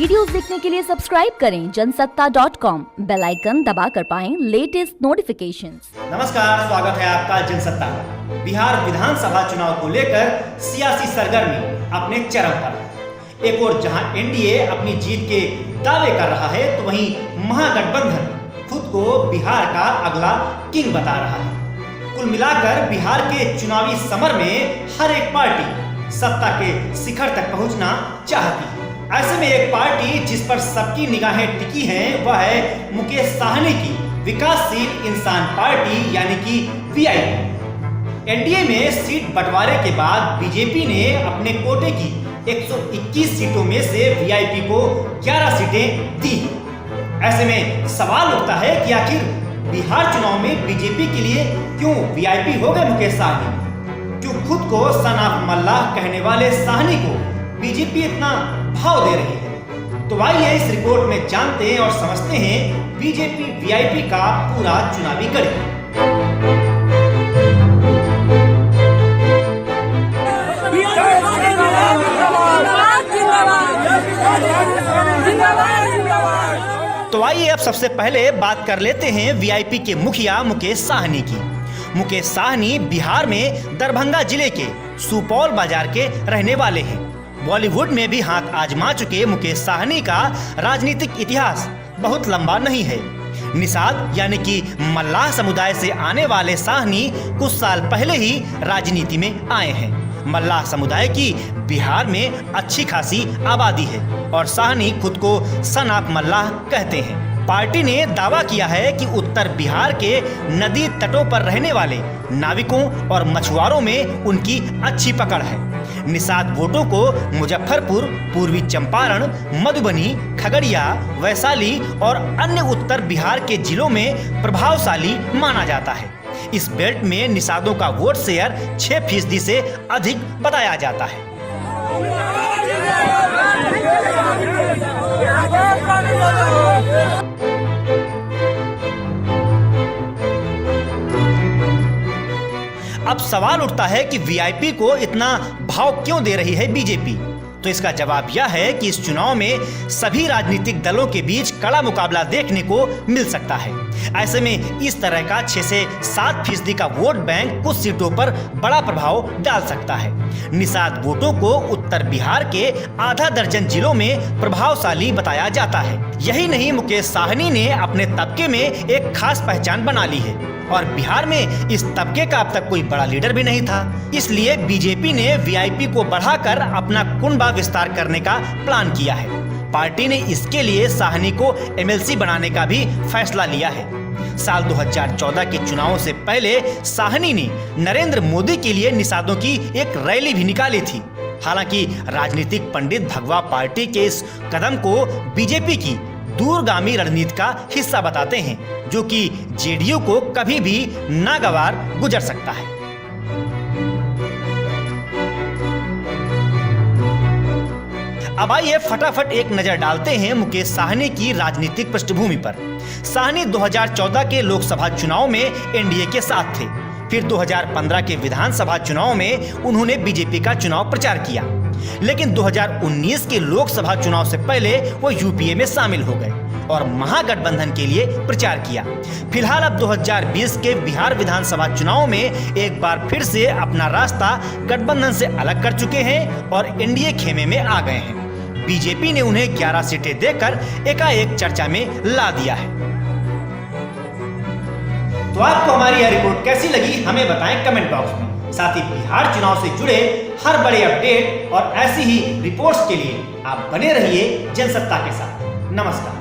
Videos देखने के लिए सब्सक्राइब करें जनसत्ता.com, बेल आइकन दबाकर पाएं लेटेस्ट नोटिफिकेशंस। नमस्कार, स्वागत है आपका जनसत्ता में। बिहार विधानसभा चुनाव को लेकर सियासी सरगर्मी अपने चरम पर। एक और जहां एनडीए अपनी जीत के दावे कर रहा है, तो वहीं महागठबंधन खुद को बिहार का अगला किंग बता रहा है। कुल मिलाकर बिहार के चुनावी समर में हर एक पार्टी सत्ता के शिखर तक पहुंचना चाहती है। ऐसे में एक पार्टी जिस पर सबकी निगाहें टिकी हैं, वह है मुकेश साहनी की विकासशील इंसान पार्टी यानी कि वीआईपी। एनडीए में सीट बंटवारे के बाद बीजेपी ने अपने कोटे की 121 सीटों में से वीआईपी को 11 सीटें दी। ऐसे में सवाल उठता है कि आखिर बिहार चुनाव में बीजेपी के लिए क्यों वीआईपी हो गए मुकेश साहनी? क्यों खुद को सन ऑफ मल्लाह कहने वाले साहनी को बीजेपी इतना भाव दे रही है? तो आइए इस रिपोर्ट में जानते हैं और समझते हैं बीजेपी वीआईपी का पूरा चुनावी गढ़। तो आइए अब सबसे पहले बात कर लेते हैं वीआईपी के मुखिया मुकेश साहनी की। मुकेश साहनी बिहार में दरभंगा जिले के सुपौल बाजार के रहने वाले हैं। बॉलीवुड में भी हाथ आजमा चुके मुकेश साहनी का राजनीतिक इतिहास बहुत लंबा नहीं है। निषाद यानी कि मल्लाह समुदाय से आने वाले साहनी कुछ साल पहले ही राजनीति में आए हैं। मल्लाह समुदाय की बिहार में अच्छी खासी आबादी है और साहनी खुद को सन ऑफ मल्लाह कहते हैं। पार्टी ने दावा किया है कि उत्तर बिहार के नदी तटों पर रहने वाले नाविकों और मछुआरों में उनकी अच्छी पकड़ है। निषाद वोटों को मुजफ्फरपुर, पूर्वी चंपारण, मधुबनी, खगड़िया, वैशाली और अन्य उत्तर बिहार के जिलों में प्रभावशाली माना जाता है। इस बेल्ट में निषादों का वोट शेयर 6% से अधिक बताया जाता है। अब सवाल उठता है कि वीआईपी को इतना भाव क्यों दे रही है बीजेपी? तो इसका जवाब यह है कि इस चुनाव में सभी राजनीतिक दलों के बीच कड़ा मुकाबला देखने को मिल सकता है। ऐसे में इस तरह का 6 से 7% का वोट बैंक कुछ सीटों पर बड़ा प्रभाव डाल सकता है। निषाद वोटों को उत्तर बिहार के आधा दर्जन जिलों में प्रभावशाली बताया जाता है। यही नहीं, मुकेश साहनी ने अपने तबके में एक खास पहचान बना ली है और बिहार में इस तबके का अब तक कोई बड़ा लीडर भी नहीं था। इसलिए बीजेपी ने वीआईपी को बढ़ाकर अपना कुनबा विस्तार करने का प्लान किया है। पार्टी ने इसके लिए साहनी को एमएलसी बनाने का भी फैसला लिया है। साल 2014 के चुनावों से पहले साहनी ने नरेंद्र मोदी के लिए निषादों की एक रैली भी निकाली थी। हालांकि राजनीतिक पंडित भगवा पार्टी के इस कदम को बीजेपी की दूरगामी रणनीति का हिस्सा बताते हैं, जो कि जेडीयू को कभी भी नागवार गुजर सकता है। अब आइए फटाफट एक नजर डालते हैं मुकेश साहनी की राजनीतिक पृष्ठभूमि पर। साहनी 2014 के लोकसभा चुनाव में एनडीए के साथ थे। फिर 2015 के विधानसभा चुनाव में उन्होंने बीजेपी का चुनाव प्रचार किया, लेकिन 2019 के लोकसभा चुनाव से पहले वो यूपीए में शामिल हो गए और महागठबंधन के लिए प्रचार किया। फिलहाल अब 2020 के बिहार विधानसभा चुनाव में एक बार फिर से अपना रास्ता गठबंधन से अलग कर चुके हैं और एनडीए खेमे में आ गए हैं। बीजेपी ने उन्हें 11 सीटें देकर एकाएक चर्चा में ला दिया है। तो आपको हमारी यह रिपोर्ट कैसी लगी, हमें बताएं कमेंट बॉक्स में। साथ ही बिहार चुनाव से जुड़े हर बड़े अपडेट और ऐसी ही रिपोर्ट्स के लिए आप बने रहिए जनसत्ता के साथ। नमस्कार।